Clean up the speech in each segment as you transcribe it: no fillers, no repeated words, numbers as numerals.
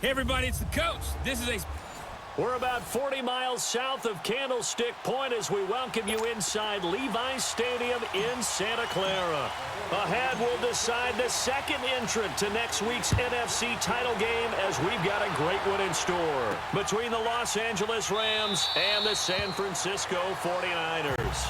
Hey everybody, it's the coach. This is a... We're about 40 miles south of Candlestick Point as we welcome you inside Levi's Stadium in Santa Clara. Ahead, we'll decide the second entrant to next week's NFC title game as we've got a great one in store between the Los Angeles Rams and the San Francisco 49ers.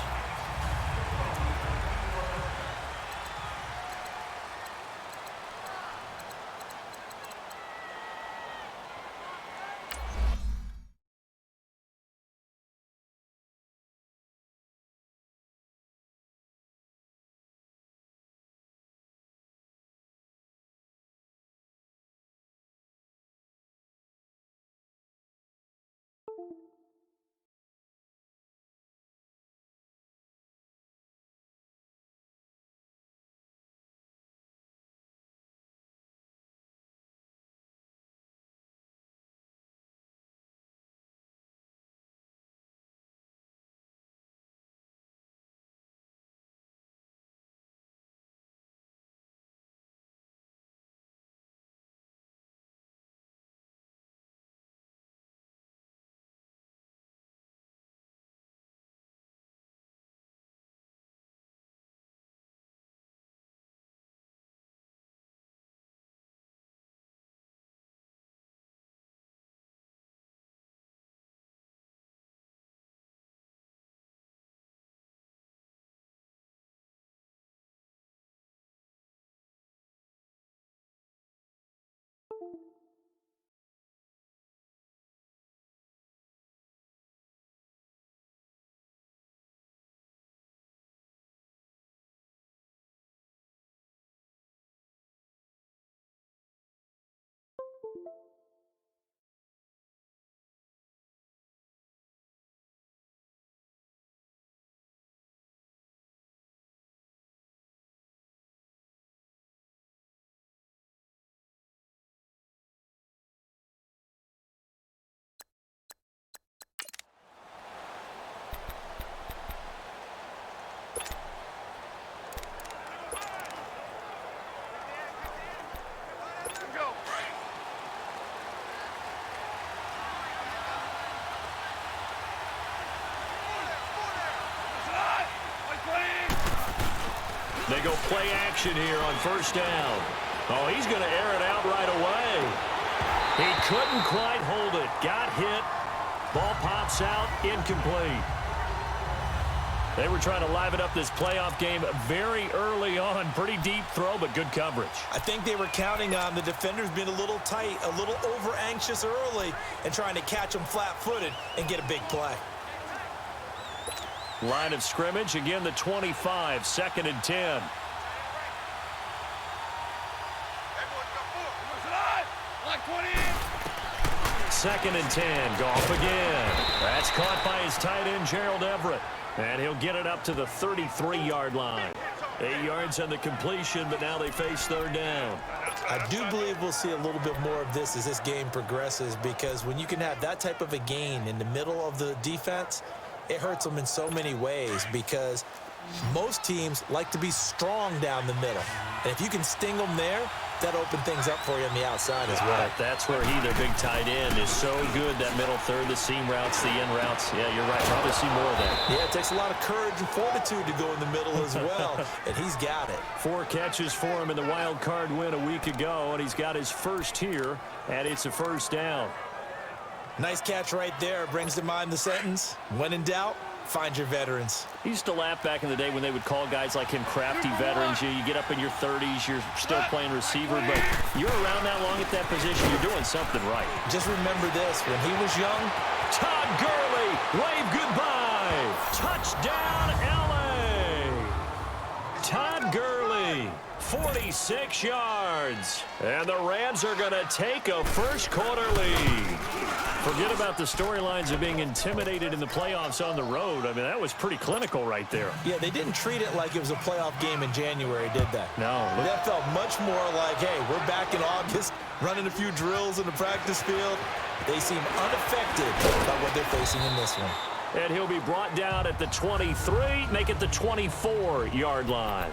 They go play action here on first down. Oh, he's going to air it out right away. He couldn't quite hold it. Got hit. Ball pops out. Incomplete. They were trying to liven up this playoff game very early on. Pretty deep throw, but good coverage. I think they were counting on the defenders being a little tight, a little over-anxious early, and trying to catch them flat-footed and get a big play. Line of scrimmage, again the 25, 2nd and 10. Second and 10, Goff again. That's caught by his tight end, Gerald Everett. And he'll get it up to the 33-yard line. 8 yards on the completion, but now they face third down. I do believe we'll see a little bit more of this as this game progresses, because when you can have that type of a gain in the middle of the defense, it hurts them in so many ways, because most teams like to be strong down the middle. And if you can sting them there, that opens things up for you on the outside as well. Right, that's where he, their big tight end, is so good, that middle third, the seam routes, the in routes. Yeah, you're right. Probably see more of that. Yeah, it takes a lot of courage and fortitude to go in the middle as well, and he's got it. 4 catches for him in the wild card win a week ago, and he's got his first here, and it's a first down. Nice catch right there. Brings to mind the sentence, when in doubt, find your veterans. He used to laugh back in the day when they would call guys like him crafty veterans. You get up in your 30s, you're still playing receiver, but you're around that long at that position, you're doing something right. Just remember this, when he was young, Todd Gurley, wave goodbye. Touchdown, L.A. Todd 46 yards. And the Rams are going to take a first-quarter lead. Forget about the storylines of being intimidated in the playoffs on the road. I mean, that was pretty clinical right there. Yeah, they didn't treat it like it was a playoff game in January, did they? No. That felt much more like, hey, we're back in August, running a few drills in the practice field. They seem unaffected by what they're facing in this one. And he'll be brought down at the 23, make it the 24-yard line.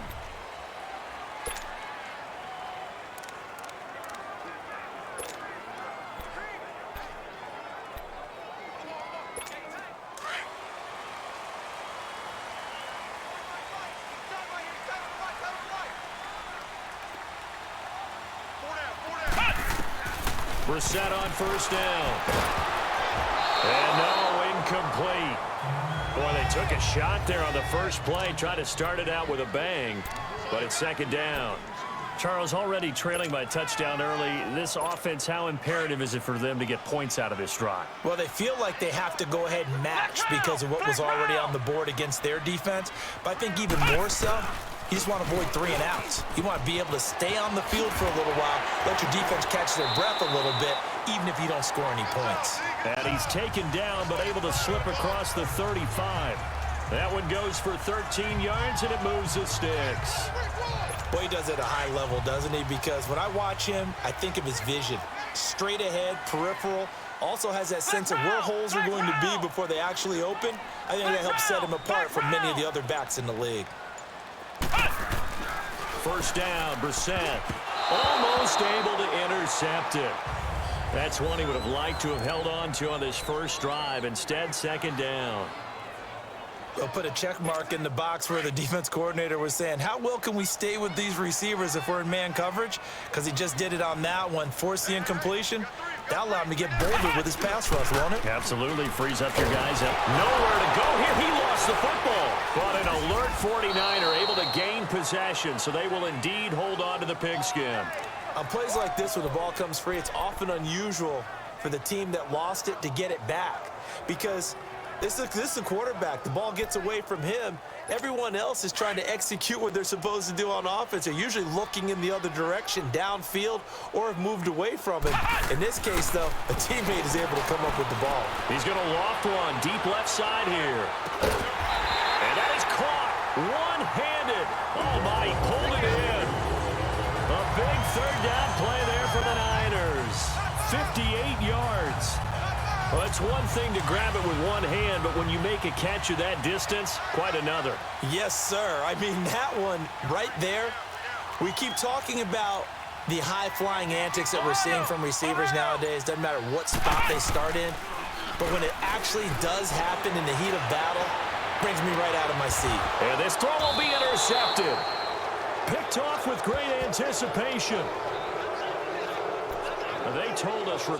Brissett on first down. And no, incomplete. Boy, they took a shot there on the first play, tried to start it out with a bang, but it's second down. Charles, already trailing by a touchdown early. This offense, how imperative is it for them to get points out of this drive? Well, they feel like they have to go ahead and match because of what was already on the board against their defense. But I think even more so, you just want to avoid 3 and outs. You want to be able to stay on the field for a little while, let your defense catch their breath a little bit, even if you don't score any points. And he's taken down, but able to slip across the 35. That one goes for 13 yards, and it moves the sticks. Boy, he does it at a high level, doesn't he? Because when I watch him, I think of his vision. Straight ahead, peripheral. Also has that sense of where holes are going to be before they actually open. I think that helps set him apart from many of the other backs in the league. First down, Brissett. Almost able to intercept it. That's one he would have liked to have held on to on this first drive. Instead, second down. They'll put a check mark in the box where the defense coordinator was saying, how well can we stay with these receivers if we're in man coverage? Because he just did it on that one, forced the incompletion. That allowed him to get bolder with his pass rush, won't it? Absolutely. Frees up your guys. Nowhere to go here. He lost the football. But an alert 49er able to gain possession, so they will indeed hold on to the pigskin. On plays like this where the ball comes free, it's often unusual for the team that lost it to get it back. Because this is a quarterback. The ball gets away from him. Everyone else is trying to execute what they're supposed to do on offense. They're usually looking in the other direction, downfield, or have moved away from it. In this case, though, a teammate is able to come up with the ball. He's going to loft one deep left side here. And that is caught one-handed. Oh, my, he pulled it in. A big third down play there for the Niners. 58 yards. Well, it's one thing to grab it with one hand, but when you make a catch of that distance, quite another. Yes, sir. I mean, that one right there, we keep talking about the high-flying antics that we're seeing from receivers nowadays. Doesn't matter what spot they start in. But when it actually does happen in the heat of battle, it brings me right out of my seat. And this throw will be intercepted. Picked off with great anticipation. They told us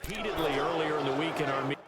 repeatedly earlier in the week in our meeting.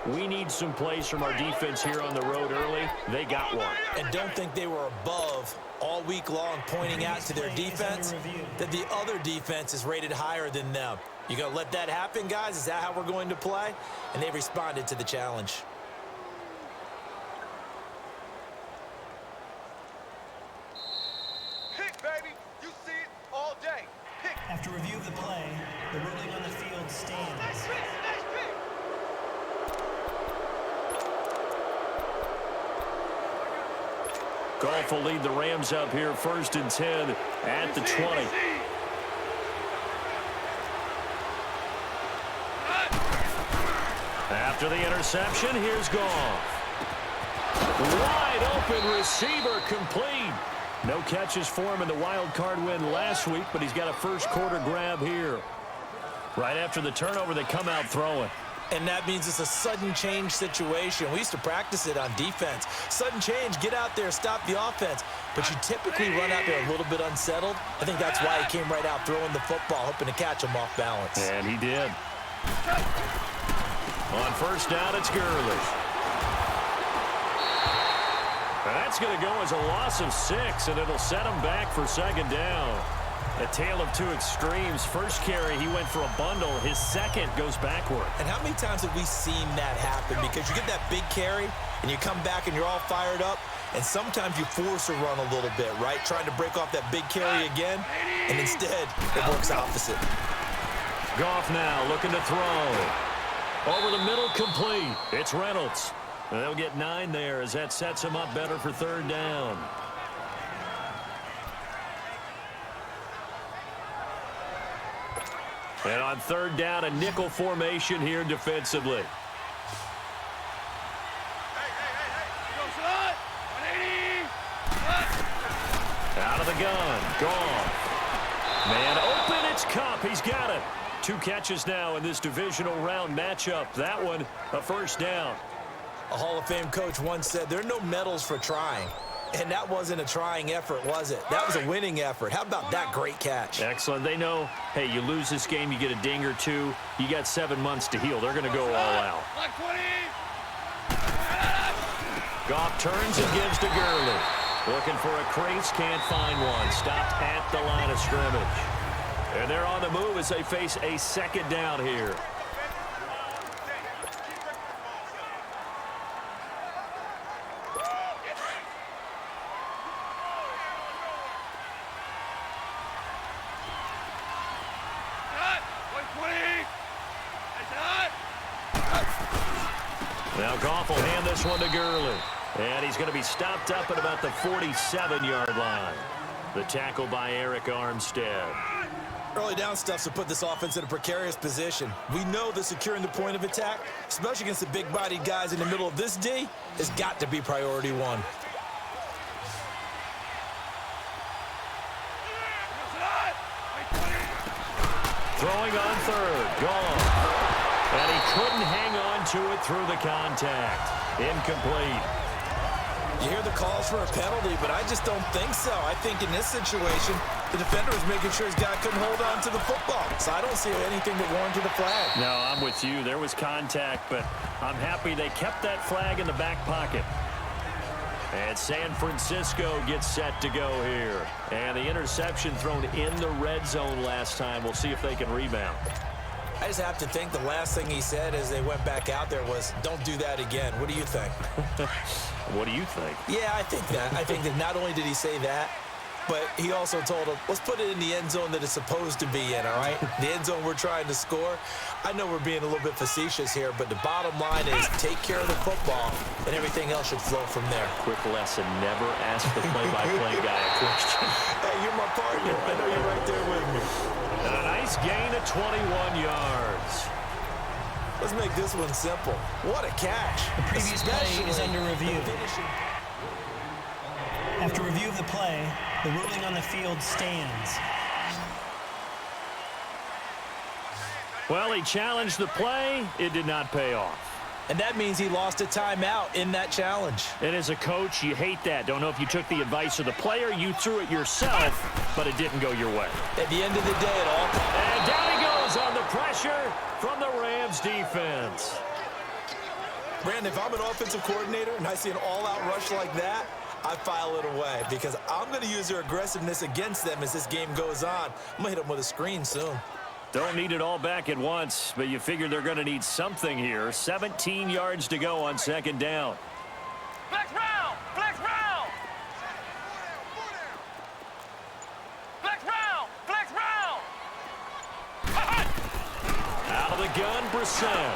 We need some plays from our defense here on the road early. They got one. And don't think they were above all week long pointing out to their defense that the other defense is rated higher than them. You going to let that happen, guys? Is that how we're going to play? And they responded to the challenge. Pick, baby. You see it all day. Pick. After review of the play, the ruling on the field stands. Nice pick. Goff will lead the Rams up here first and 10 at the 20. After the interception, here's Goff. Wide open receiver complete. No catches for him in the wild card win last week, but he's got a first quarter grab here. Right after the turnover, they come out throwing. And that means it's a sudden change situation. We used to practice it on defense. Sudden change, get out there, stop the offense. But you typically run out there a little bit unsettled. I think that's why he came right out throwing the football, hoping to catch him off balance. And he did. On first down, it's Gurley. That's going to go as a loss of 6, and it'll set him back for second down. A tale of two extremes. First carry, he went for a bundle. His second goes backward. And how many times have we seen that happen? Because you get that big carry, and you come back and you're all fired up, and sometimes you force a run a little bit, right? Trying to break off that big carry again, and instead, it works opposite. Goff now looking to throw. Over the middle, complete. It's Reynolds. And they'll get 9 there as that sets him up better for third down. And on third down, a nickel formation here defensively. Out of the gun. Gone. Man open. It's Cup. He's got it. 2 catches now in this divisional round matchup. That one, a first down. A Hall of Fame coach once said, there are no medals for trying. And that wasn't a trying effort, was it? That was a winning effort. How about that great catch? Excellent. They know, hey, you lose this game, you get a ding or 2. You got 7 months to heal. They're going to go all out. Goff turns and gives to Gurley. Looking for a crease, can't find one. Stopped at the line of scrimmage. And they're on the move as they face a second down here. Now Goff will hand this one to Gurley. And he's going to be stopped up at about the 47-yard line. The tackle by Eric Armstead. Early down stuff to put this offense in a precarious position. We know that securing the point of attack, especially against the big-bodied guys in the middle of this D, has got to be priority 1. Throwing on third. Gone. And he couldn't hang on to it through the contact. Incomplete. You hear the calls for a penalty, but I just don't think so. I think in this situation, the defender was making sure his guy couldn't hold on to the football. So I don't see anything that warranted a flag. No, I'm with you. There was contact, but I'm happy they kept that flag in the back pocket. And San Francisco gets set to go here. And the interception thrown in the red zone last time. We'll see if they can rebound. I just have to think the last thing he said as they went back out there was, don't do that again. What do you think? What do you think? Yeah, I think that. I think that not only did he say that, but he also told him, let's put it in the end zone that it's supposed to be in, all right? The end zone we're trying to score. I know we're being a little bit facetious here, but the bottom line is take care of the football, and everything else should flow from there. Quick lesson, never ask the play-by-play guy a question. Hey, you're my partner. I know you're right there with me. And a nice gain of 21 yards. Let's make this one simple. What a catch. The previous play is under review. After review of the play, the ruling on the field stands. Well, he challenged the play. It did not pay off. And that means he lost a timeout in that challenge. And as a coach, you hate that. Don't know if you took the advice of the player. You threw it yourself, but it didn't go your way. At the end of the day, it all... And down he goes on the pressure from the Rams defense. Brandon, if I'm an offensive coordinator and I see an all-out rush like that, I file it away because I'm going to use their aggressiveness against them as this game goes on. I'm going to hit them with a screen soon. Don't need it all back at once, but you figure they're going to need something here. 17 yards to go on second down. Flex round! Flex round! Flex round! Flex round! Out of the gun, Brissett.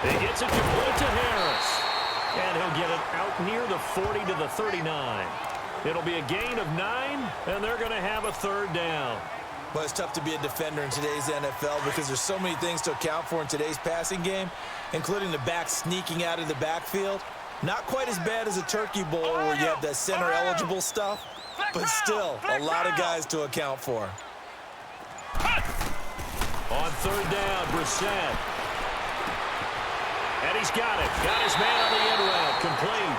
He gets it complete to Harris. And he'll get it out near the 40 to the 39. It'll be a gain of 9, and they're going to have a third down. Well, it's tough to be a defender in today's NFL because there's so many things to account for in today's passing game, including the back sneaking out of the backfield. Not quite as bad as a turkey bowl where you have that center-eligible stuff, but still a lot of guys to account for. On third down, Brissett. And he's got it. Got his man on the end route. Complete.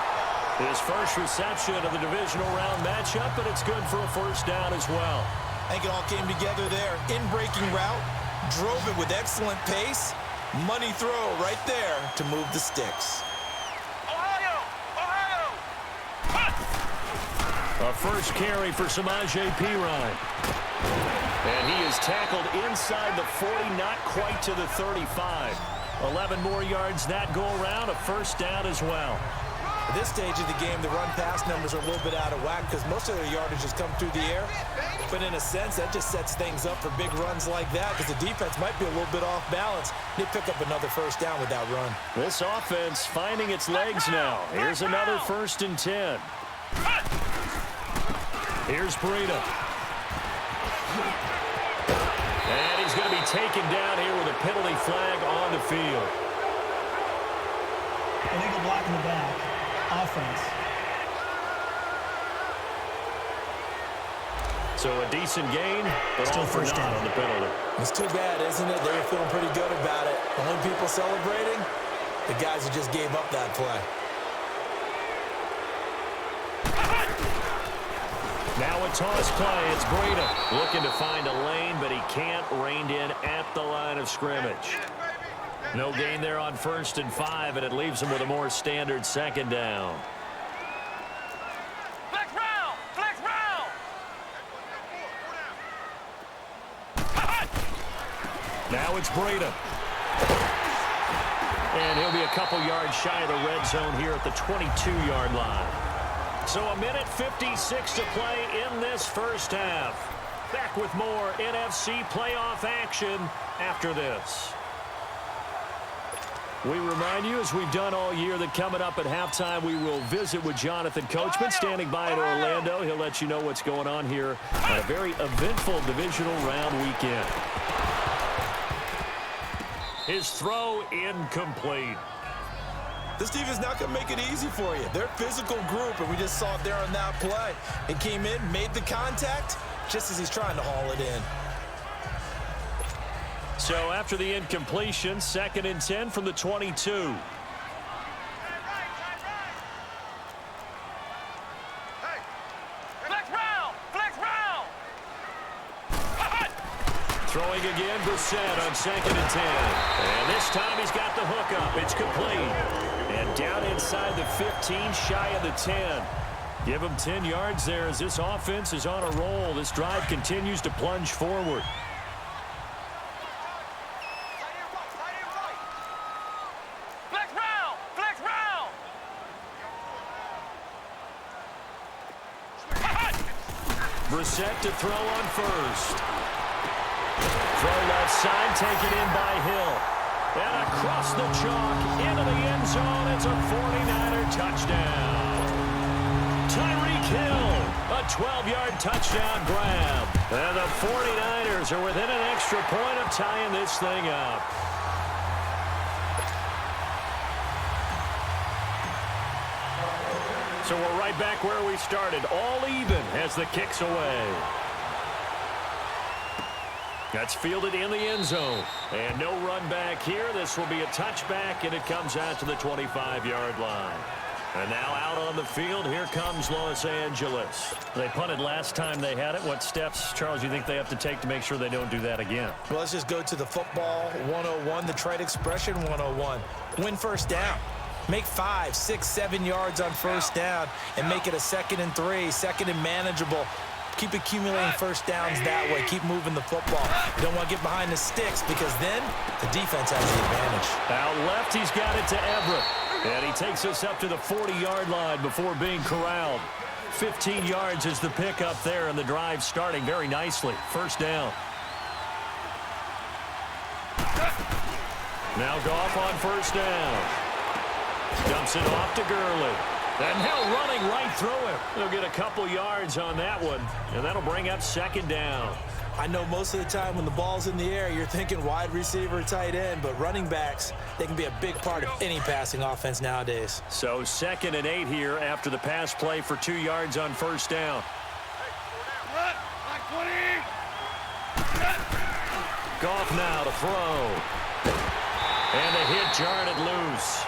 His first reception of the divisional round matchup, but it's good for a first down as well. I think it all came together there. In-breaking route, drove it with excellent pace. Money throw right there to move the sticks. Ohio! Ohio! A first carry for Samaje Perine. And he is tackled inside the 40, not quite to the 35. 11 more yards that go around, a first down as well. At this stage of the game, the run-pass numbers are a little bit out of whack because most of their yardage has come through the air. But in a sense, that just sets things up for big runs like that because the defense might be a little bit off balance. They pick up another first down with that run. This offense finding its legs now. Here's another 1st and 10. Here's Breida. And he's going to be taken down here with a penalty flag on the field. Illegal block in the back. Offense. So a decent gain, but Still all for first naught down on the penalty. It's too bad, isn't it? They were feeling pretty good about it. The only people celebrating, the guys who just gave up that play. Now a toss play. It's Breida looking to find a lane, but he can't. Reined in at the line of scrimmage. No gain there on 1st and 5, and it leaves him with a more standard 2nd down. Flex round! Flex round! Now it's Breida. And he'll be a couple yards shy of the red zone here at the 22-yard line. So a minute 56 to play in this first half. Back with more NFC playoff action after this. We remind you, as we've done all year, that coming up at halftime, we will visit with Jonathan Coachman standing by in Orlando. He'll let you know what's going on here on a very eventful divisional round weekend. His throw incomplete. This defense not going to make it easy for you. They're a physical group, and we just saw it there on that play. It came in, made the contact, just as he's trying to haul it in. So after the incompletion, 2nd and 10 from the 22. Flex round! Flex round! Throwing again, Brissett on 2nd and 10. And this time he's got the hook up. It's complete. And down inside the 15, shy of the 10. Give him 10 yards there as this offense is on a roll. This drive continues to plunge forward. Flex round! Flex round! Brissett to throw on 1st. Throw left side, taken in by Hill. And across the chalk, into the end zone. It's a 49er touchdown. Tyreek Hill, a 12-yard touchdown grab. And the 49ers are within an extra point of tying this thing up. So we're right back where we started, all even as the kick's away. That's fielded in the end zone. And no run back here. This will be a touchback, and it comes out to the 25-yard line. And now out on the field, here comes Los Angeles. They punted last time they had it. What steps, Charles, you think they have to take to make sure they don't do that again? Well, let's just go to the football 101, the trite expression 101. Win first down. Make 5, 6, 7 yards on first down and make it a 2nd and 3, 2nd and manageable. Keep accumulating first downs that way. Keep moving the football. You don't want to get behind the sticks because then the defense has the advantage. Out left, he's got it to Everett. And he takes us up to the 40-yard line before being corralled. 15 yards is the pickup there, and the drive starting very nicely. First down. Now Goff on first down. Dumps it off to Gurley. And now running right through him. They'll get a couple yards on that one, and that'll bring up 2nd down. I know most of the time when the ball's in the air, you're thinking wide receiver, tight end, but running backs, they can be a big part of any passing offense nowadays. So 2nd and 8 here after the pass play for 2 yards on first down. Goff now to throw. And the hit jarred it loose.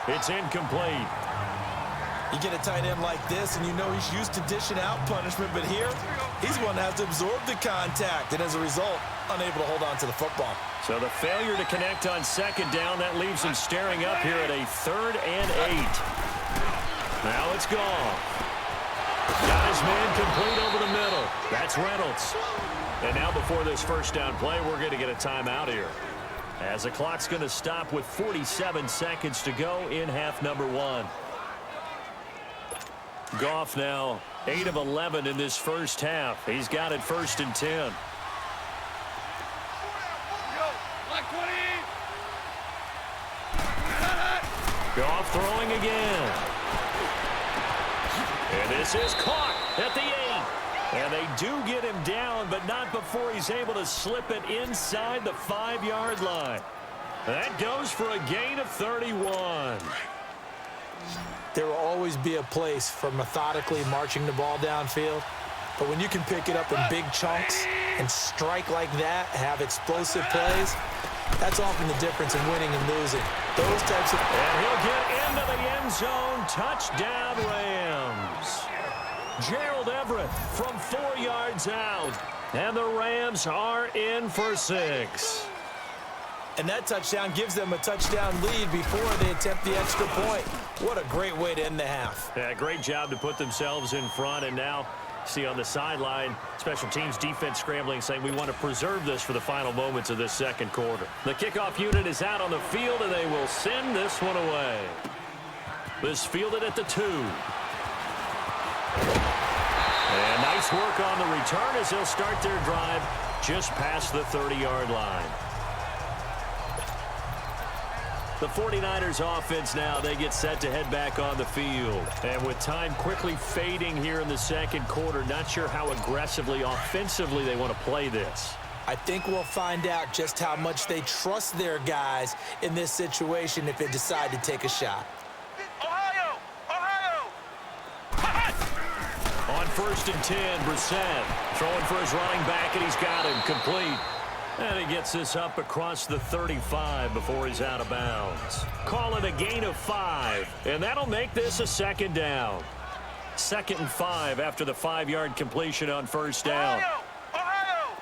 It's incomplete. You get a tight end like this, and you know he's used to dishing out punishment, but here, he's one that has to absorb the contact, and as a result, unable to hold on to the football. So the failure to connect on second down, that leaves him staring up here at a 3rd and 8. Now it's Goff. Got his man complete over the middle. That's Reynolds. And now before this first down play, we're going to get a timeout here, as the clock's going to stop with 47 seconds to go in half number 1. Goff now 8 of 11 in this first half. He's got it 1st and 10. Goff throwing again. And this is caught at the 8. And they do get him down, but not before he's able to slip it inside the 5-yard line. That goes for a gain of 31. There will always be a place for methodically marching the ball downfield, but when you can pick it up in big chunks and strike like that, have explosive plays, that's often the difference in winning and losing. Those types of... And he'll get into the end zone. Touchdown, Rams. Gerald Everett from 4 yards out. And the Rams are in for 6. And that touchdown gives them a touchdown lead before they attempt the extra point. What a great way to end the half. Yeah, great job to put themselves in front. And now, see on the sideline, special teams defense scrambling, saying we want to preserve this for the final moments of this second quarter. The kickoff unit is out on the field, and they will send this one away. This fielded at the 2. And nice work on the return as they'll start their drive just past the 30-yard line. The 49ers offense now, they get set to head back on the field. And with time quickly fading here in the second quarter, not sure how aggressively, offensively they want to play this. I think we'll find out just how much they trust their guys in this situation if they decide to take a shot. Ohio! Ohio! On 1st and 10, Brissett throwing for his running back, and he's got him complete. And he gets this up across the 35 before he's out of bounds. Call it a gain of 5, and that'll make this a 2nd down. 2nd and 5 after the 5-yard completion on 1st down. Ohio! Ohio!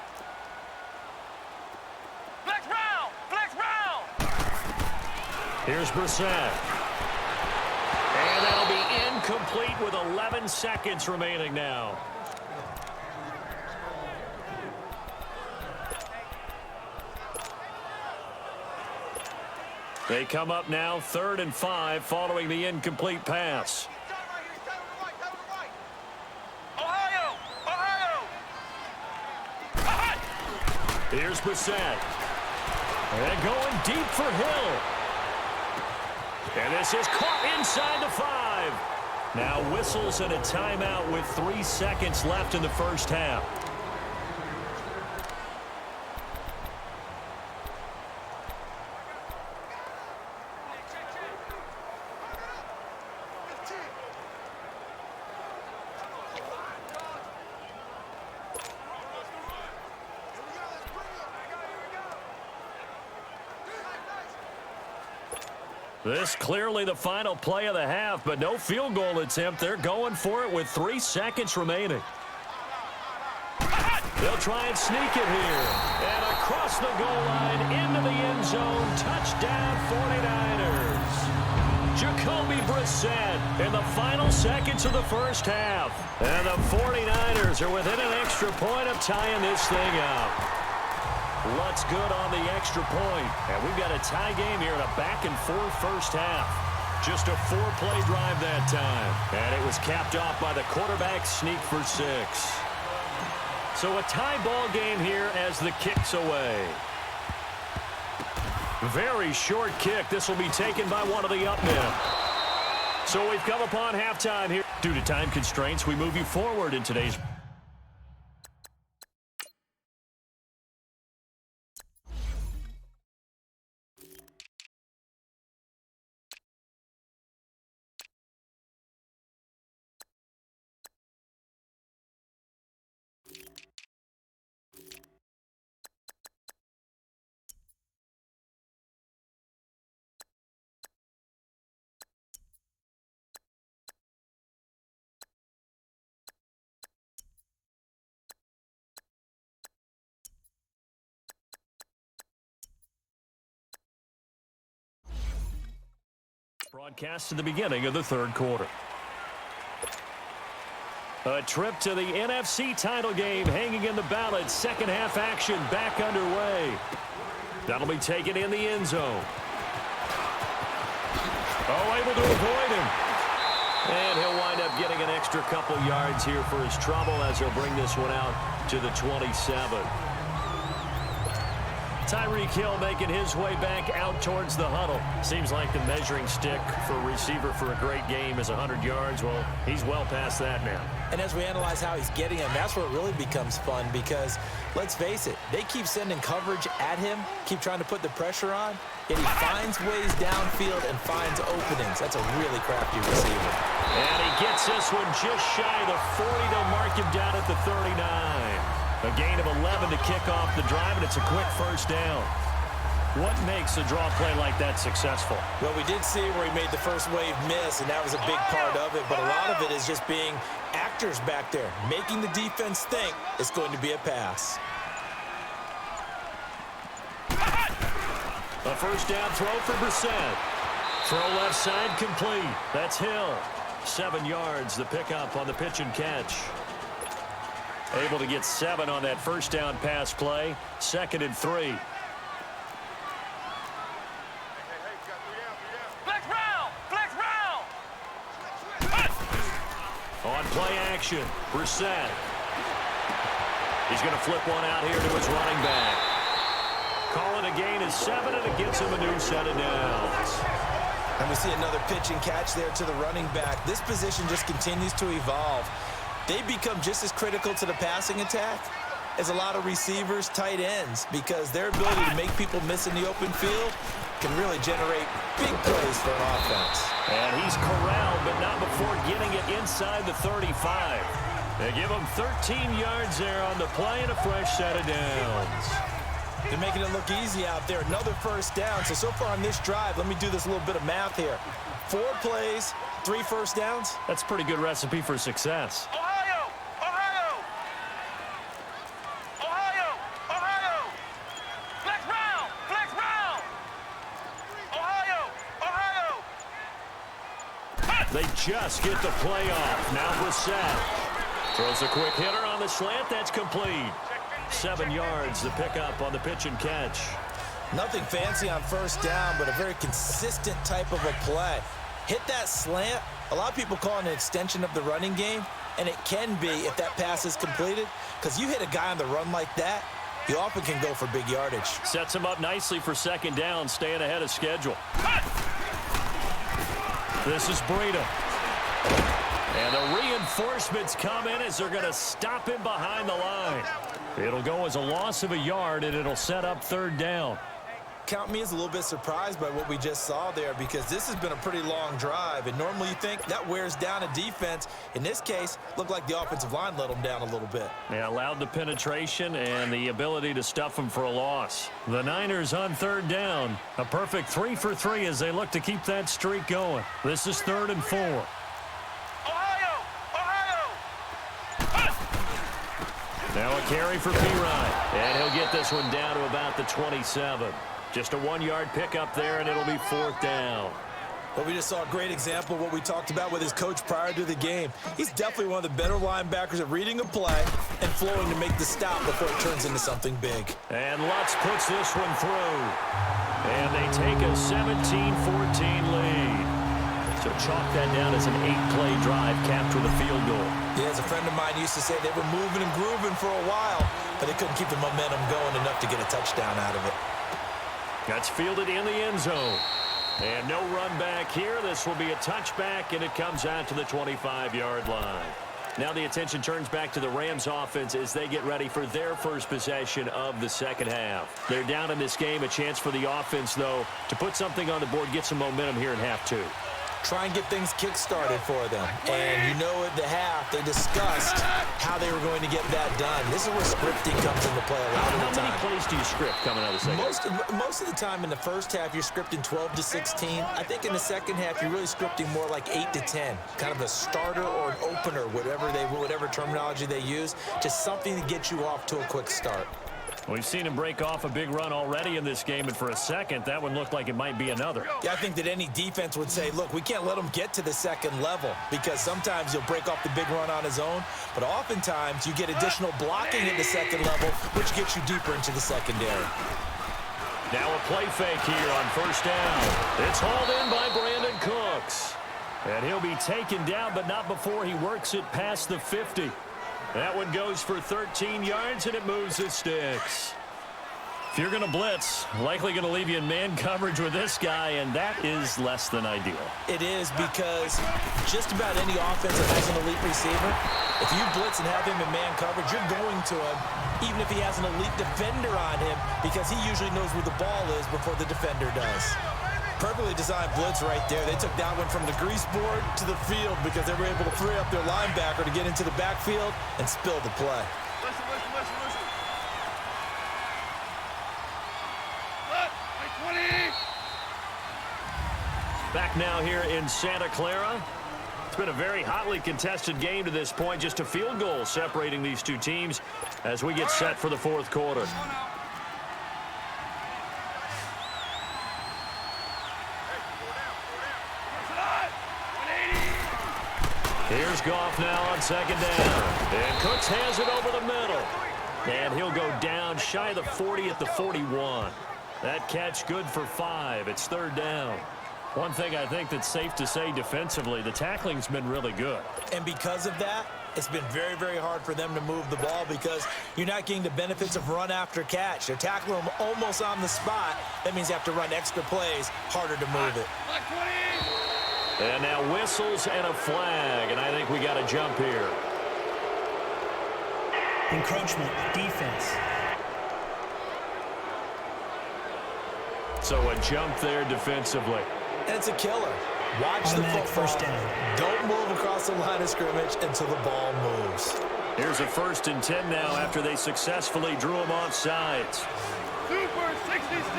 Flex round! Flex round! Here's Brissett. And that'll be incomplete with 11 seconds remaining now. They come up now 3rd and 5 following the incomplete pass. Ohio! Ohio! Here's Brissett. And going deep for Hill. And this is caught inside the 5. Now whistles and a timeout with 3 seconds left in the first half. This clearly the final play of the half, but no field goal attempt. They're going for it with 3 seconds remaining. They'll try and sneak it here. And across the goal line into the end zone. Touchdown 49ers. Jacoby Brissett in the final seconds of the first half. And the 49ers are within an extra point of tying this thing up. Lutz good on the extra point. And we've got a tie game here in a back-and-forth first half. Just a 4-play drive that time. And it was capped off by the quarterback sneak for 6. So a tie ball game here as the kick's away. Very short kick. This will be taken by one of the up men. So we've come upon halftime here. Due to time constraints, we move you forward in today's Broadcast to the beginning of the third quarter. A trip to the NFC title game hanging in the balance. Second half action back underway. That'll be taken in the end zone. Oh, able to avoid him. And he'll wind up getting an extra couple yards here for his trouble as he'll bring this one out to the 27. Tyreek Hill making his way back out towards the huddle. Seems like the measuring stick for a receiver for a great game is 100 yards. Well, he's well past that now. And as we analyze how he's getting him, that's where it really becomes fun because, let's face it, they keep sending coverage at him, keep trying to put the pressure on, yet he finds ways downfield and finds openings. That's a really crafty receiver. And he gets this one just shy of the 40. They'll mark him down at the 39. A gain of 11 to kick off the drive, and it's a quick first down. What makes a draw play like that successful? Well, we did see where he made the first wave miss, and that was a big part of it, but a lot of it is just being actors back there, making the defense think it's going to be a pass. A first down throw for Brissett. Throw left side complete. That's Hill. 7 yards, the pickup on the pitch and catch. Able to get 7 on that first down pass play. 2nd and 3. Flex round! Flex round! On play action, Brissett. He's going to flip one out here to his running back. Calling a gain of 7, and it gets him a new set of downs. And we see another pitch and catch there to the running back. This position just continues to evolve. They become just as critical to the passing attack as a lot of receivers, tight ends, because their ability to make people miss in the open field can really generate big plays for an offense. And he's corralled, but not before getting it inside the 35. They give him 13 yards there on the play and a fresh set of downs. They're making it look easy out there. Another first down. So far on this drive, let me do this little bit of math here. 4 plays, 3 first downs. That's a pretty good recipe for success. Ohio! Ohio! Ohio! Ohio! Flex round! Flex round! Ohio! Ohio! They just get the play off. Now Brissett throws a quick hitter on the slant. That's complete. 7 yards, the pickup on the pitch and catch. Nothing fancy on first down, but a very consistent type of a play. Hit that slant. A lot of people call it an extension of the running game, and it can be if that pass is completed, because you hit a guy on the run like that, you often can go for big yardage. Sets him up nicely for 2nd down, staying ahead of schedule. This is Breida. And the reinforcements come in as they're going to stop him behind the line. It'll go as a loss of a yard, and it'll set up 3rd down. Count me as a little bit surprised by what we just saw there, because this has been a pretty long drive, and normally you think that wears down a defense. In this case, looked like the offensive line let them down a little bit. They allowed the penetration and the ability to stuff them for a loss. The Niners on 3rd down. A perfect 3 for 3 as they look to keep that streak going. This is 3rd and 4. Ohio! Ohio! Now a carry for P-Ryan. And he'll get this one down to about the 27. Just a 1-yard pickup there, and it'll be 4th down. Well, we just saw a great example of what we talked about with his coach prior to the game. He's definitely one of the better linebackers at reading a play and flowing to make the stop before it turns into something big. And Lutz puts this one through. And they take a 17-14 lead. So chalk that down as an 8-play drive capped with a field goal. Yeah, as a friend of mine used to say, they were moving and grooving for a while, but they couldn't keep the momentum going enough to get a touchdown out of it. That's fielded in the end zone. And no run back here. This will be a touchback, and it comes out to the 25-yard line. Now the attention turns back to the Rams offense as they get ready for their first possession of the 2nd half. They're down in this game. A chance for the offense, though, to put something on the board, get some momentum here in half 2. Try and get things kick-started for them. And you know at the half, they discussed how they were going to get that done. This is where scripting comes into play a lot of the time. How many plays do you script coming out of the second half? Most of the time in the first half, you're scripting 12 to 16. I think in the second half, you're really scripting more like 8 to 10. Kind of a starter or an opener, whatever terminology they use. Just something to get you off to a quick start. We've seen him break off a big run already in this game, and for a second, that one looked like it might be another. Yeah, I think that any defense would say, look, we can't let him get to the second level because sometimes he'll break off the big run on his own, but oftentimes you get additional blocking at the second level, which gets you deeper into the secondary. Now a play fake here on first down. It's hauled in by Brandon Cooks. And he'll be taken down, but not before he works it past the 50. That one goes for 13 yards, and it moves the sticks. If you're going to blitz, likely going to leave you in man coverage with this guy, and that is less than ideal. It is because just about any offense that has an elite receiver, if you blitz and have him in man coverage, you're going to him, even if he has an elite defender on him, because he usually knows where the ball is before the defender does. Perfectly designed blitz right there. They took that one from the grease board to the field because they were able to free up their linebacker to get into the backfield and spill the play. Listen. Look, 20. Back now here in Santa Clara. It's been a very hotly contested game to this point. Just a field goal separating these two teams as we get set for the fourth quarter. Here's Goff now on second down. And Cooks has it over the middle. And he'll go down shy of the 40 at the 41. That catch good for 5. It's third down. One thing I think that's safe to say defensively, the tackling's been really good. And because of that, it's been very, very hard for them to move the ball because you're not getting the benefits of run after catch. They're tackling them almost on the spot. That means you have to run extra plays, harder to move it. And now whistles and a flag, and I think we got a jump here. Encroachment, defense. So a jump there defensively. And it's a killer. Watch the Automatic football. first down. Don't move across the line of scrimmage until the ball moves. Here's a 1st and 10 now after they successfully drew him off sides. Super 66.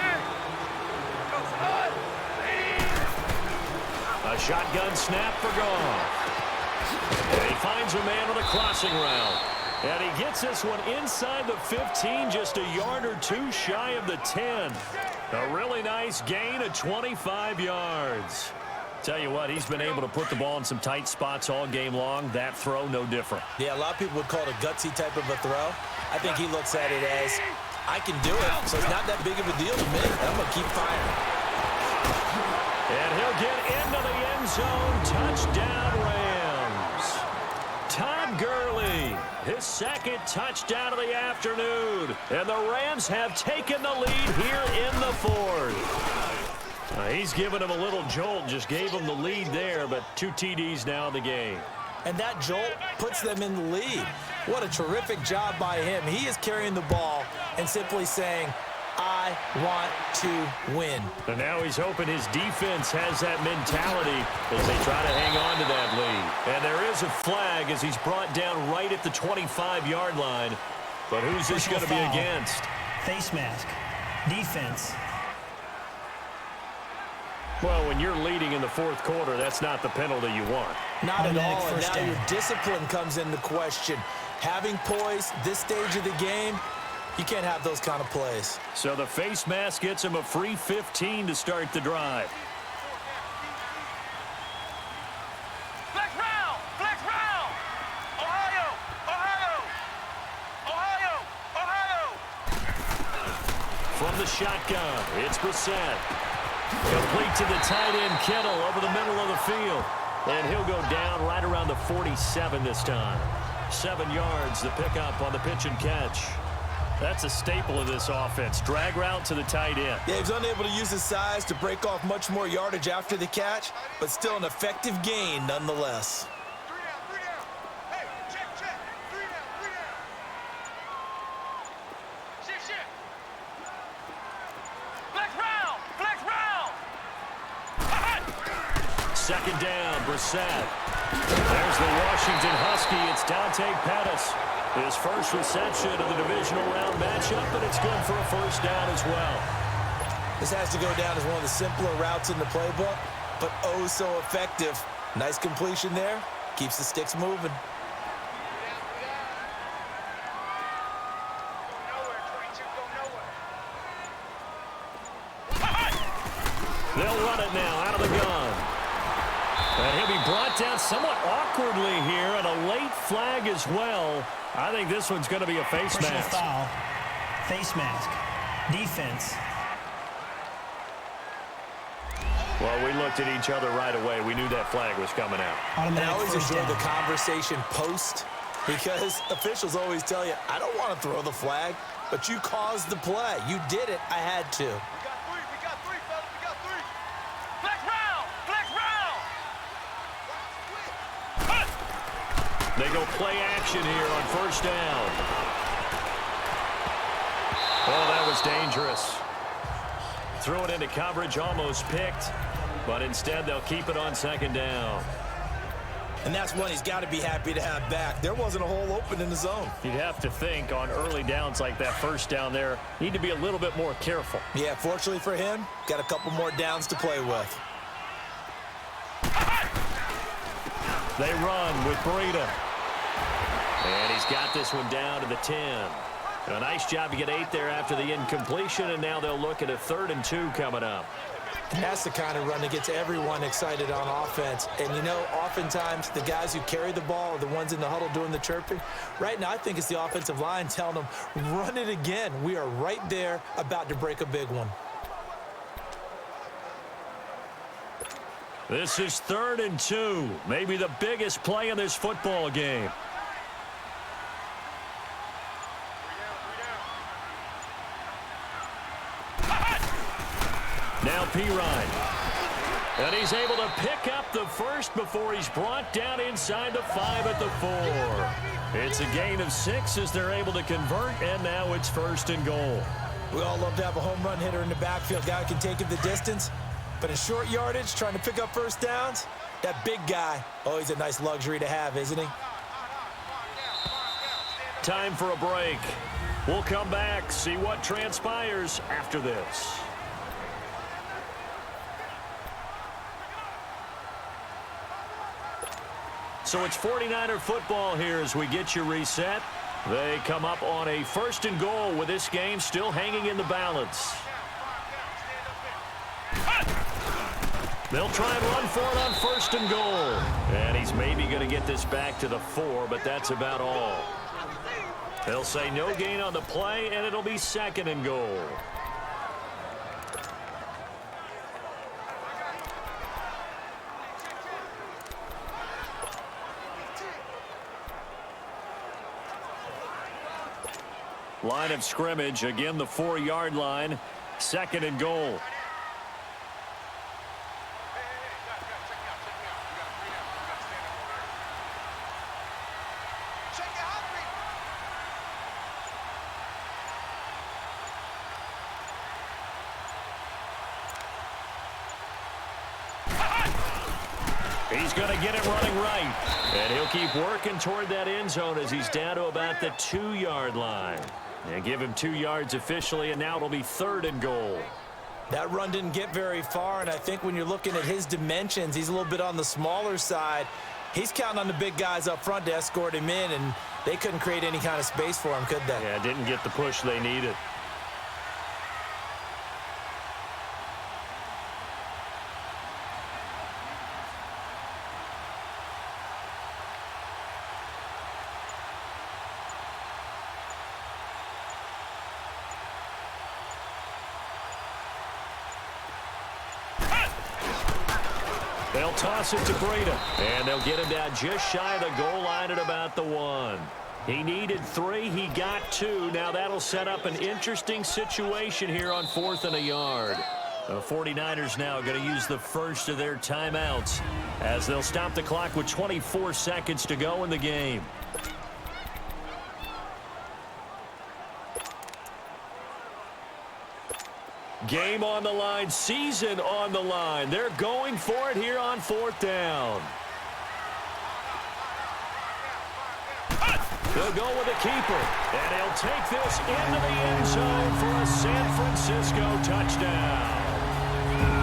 A shotgun snap for Goff. And he finds a man with a crossing route. And he gets this one inside the 15, just a yard or two shy of the 10. A really nice gain of 25 yards. Tell you what, he's been able to put the ball in some tight spots all game long. That throw, no different. Yeah, a lot of people would call it a gutsy type of a throw. I think he looks at it as, I can do it, so it's not that big of a deal to me. I'm going to keep firing. And he'll get into the end zone. Touchdown, Rams. Todd Gurley, his second touchdown of the afternoon. And the Rams have taken the lead here in the fourth. He's given him a little jolt, just gave him the lead there, but 2 TDs now in the game. And that jolt puts them in the lead. What a terrific job by him. He is carrying the ball and simply saying, I want to win. And now he's hoping his defense has that mentality as they try to hang on to that lead. And there is a flag as he's brought down right at the 25-yard line. But who's this going to be against? Face mask. Defense. Well, when you're leading in the fourth quarter, that's not the penalty you want. Not at Automatic all. And first now down. your discipline comes into question. Having poise this stage of the game, you can't have those kind of plays. So the face mask gets him a free 15 to start the drive. Flex round! Flex round! Ohio! Ohio! Ohio! Ohio! From the shotgun, it's Brissett. Complete to the tight end, Kittle, over the middle of the field. And he'll go down right around the 47 this time. 7 yards, the pickup on the pitch and catch. That's a staple of this offense. Drag route to the tight end. Yeah, he was unable to use his size to break off much more yardage after the catch, but still an effective gain nonetheless. 3 down. Hey, check. 3 down. Shift. Flex round! Flex round! Second down, Brissett. There's the Washington Husky. It's Dante Pettis. His first reception of the divisional round matchup, but it's good for a first down as well. This has to go down as one of the simpler routes in the playbook, but oh so effective. Nice completion there. Keeps the sticks moving. Nowhere, 22 going They'll run it now out of the gun. And he'll be brought down somewhat awkwardly here, and a late flag as well. I think this one's going to be a face Personal mask. foul. Face mask. Defense. Well, we looked at each other right away. We knew that flag was coming out. And I Automatic always first enjoy down. the conversation post because officials always tell you, I don't want to throw the flag, but you caused the play. You did it. I had to. We got three, fellas. We got three. Flex round. Flex round. They go play action here on first down. Oh, that was dangerous. Threw it into coverage, almost picked, but instead they'll keep it on second down. And that's one he's got to be happy to have back. There wasn't a hole open in the zone. You'd have to think on early downs like that first down there, need to be a little bit more careful. Yeah, fortunately for him, got a couple more downs to play with. They run with Breida. And he's got this one down to the 10. A nice job to get 8 there after the incompletion, and now they'll look at a 3rd and 2 coming up. That's the kind of run that gets everyone excited on offense. And, you know, oftentimes the guys who carry the ball are the ones in the huddle doing the chirping. Right now, I think it's the offensive line telling them, run it again. We are right there about to break a big one. This is 3rd and 2, maybe the biggest play in this football game. Now Pirine. And he's able to pick up the first before he's brought down inside the 5 at the 4. It's a gain of 6 as they're able to convert, and now it's 1st and goal. We all love to have a home run hitter in the backfield. Guy who can take it the distance. But in short yardage, trying to pick up first downs, that big guy, always a nice luxury to have, isn't he? Time for a break. We'll come back, see what transpires after this. So it's 49er football here as we get you reset. They come up on a 1st and goal with this game still hanging in the balance. They'll try and run for it on 1st and goal. And he's maybe going to get this back to the 4, but that's about all. They'll say no gain on the play, and it'll be 2nd and goal. Line of scrimmage, again the 4-yard line, 2nd and goal. He's going to get it running right. And he'll keep working toward that end zone as he's down to about the 2-yard line. And give him 2 yards officially, and now it'll be 3rd and goal. That run didn't get very far, and I think when you're looking at his dimensions, he's a little bit on the smaller side. He's counting on the big guys up front to escort him in, and they couldn't create any kind of space for him, could they? Yeah, didn't get the push they needed. They'll toss it to Breida, and they'll get him down just shy of the goal line at about the 1. He needed 3. He got 2. Now that'll set up an interesting situation here on 4th and a yard. The 49ers now going to use the first of their timeouts as they'll stop the clock with 24 seconds to go in the game. Game on the line, season on the line. They're going for it here on 4th down. They'll go with the keeper, and he'll take this into the end zone for a San Francisco touchdown.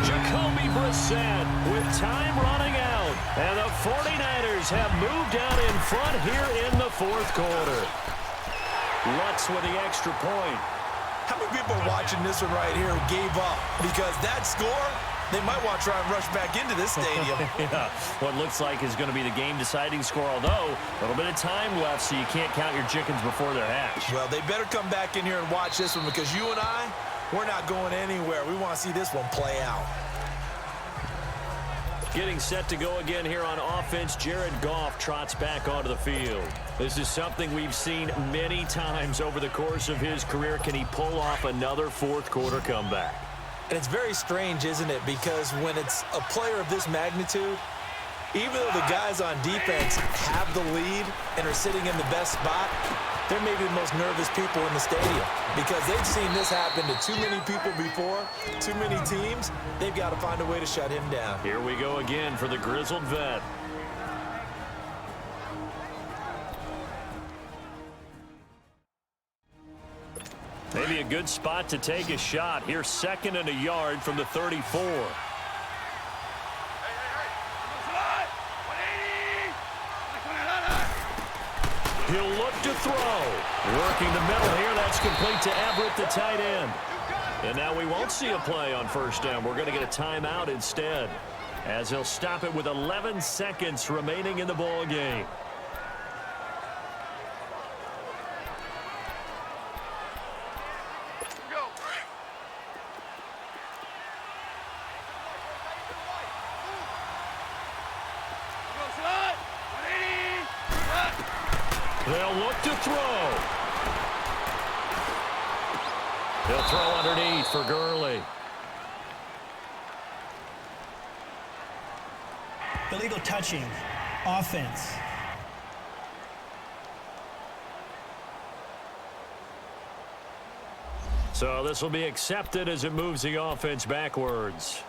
Jacoby Brissett with time running out, and the 49ers have moved out in front here in the 4th quarter. Lutz with the extra point. How many people are watching this one right here who gave up? Because that score, They might want to try and rush back into this stadium. Yeah, what looks like is going to be the game-deciding score, although a little bit of time left, so you can't count your chickens before they're hatched. Well, they better come back in here and watch this one because you and I, we're not going anywhere. We want to see this one play out. Getting set to go again here on offense, Jared Goff trots back onto the field. This is something we've seen many times over the course of his career. Can he pull off another fourth-quarter comeback? And it's very strange, isn't it? Because when it's a player of this magnitude, even though the guys on defense have the lead and are sitting in the best spot, they're maybe the most nervous people in the stadium because they've seen this happen to too many people before, too many teams. They've got to find a way to shut him down. Here we go again for the grizzled vet. Maybe a good spot to take a shot. Here's 2nd and a yard from the 34. He'll look to throw. Working the middle here. That's complete to Everett, the tight end. And now we won't see a play on first down. We're going to get a timeout instead, as he'll stop it with 11 seconds remaining in the ball game. They'll look to throw. He'll throw underneath for Gurley. Illegal touching. Offense. So this will be accepted as it moves the offense backwards.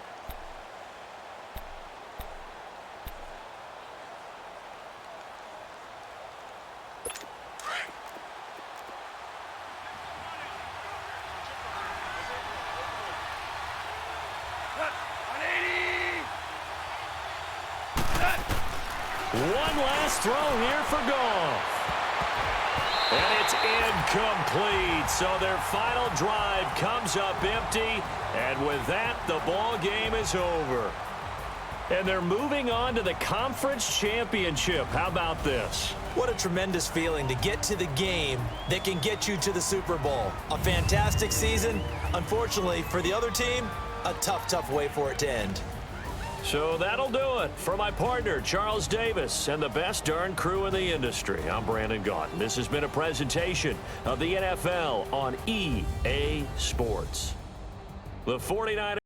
One last throw here for Goff. And it's incomplete. So their final drive comes up empty. And with that, the ball game is over. And they're moving on to the conference championship. How about this? What a tremendous feeling to get to the game that can get you to the Super Bowl. A fantastic season. Unfortunately, for the other team, a tough way for it to end. So that'll do it. For my partner, Charles Davis, and the best darn crew in the industry, I'm Brandon Gaudin. This has been a presentation of the NFL on EA Sports. The 49ers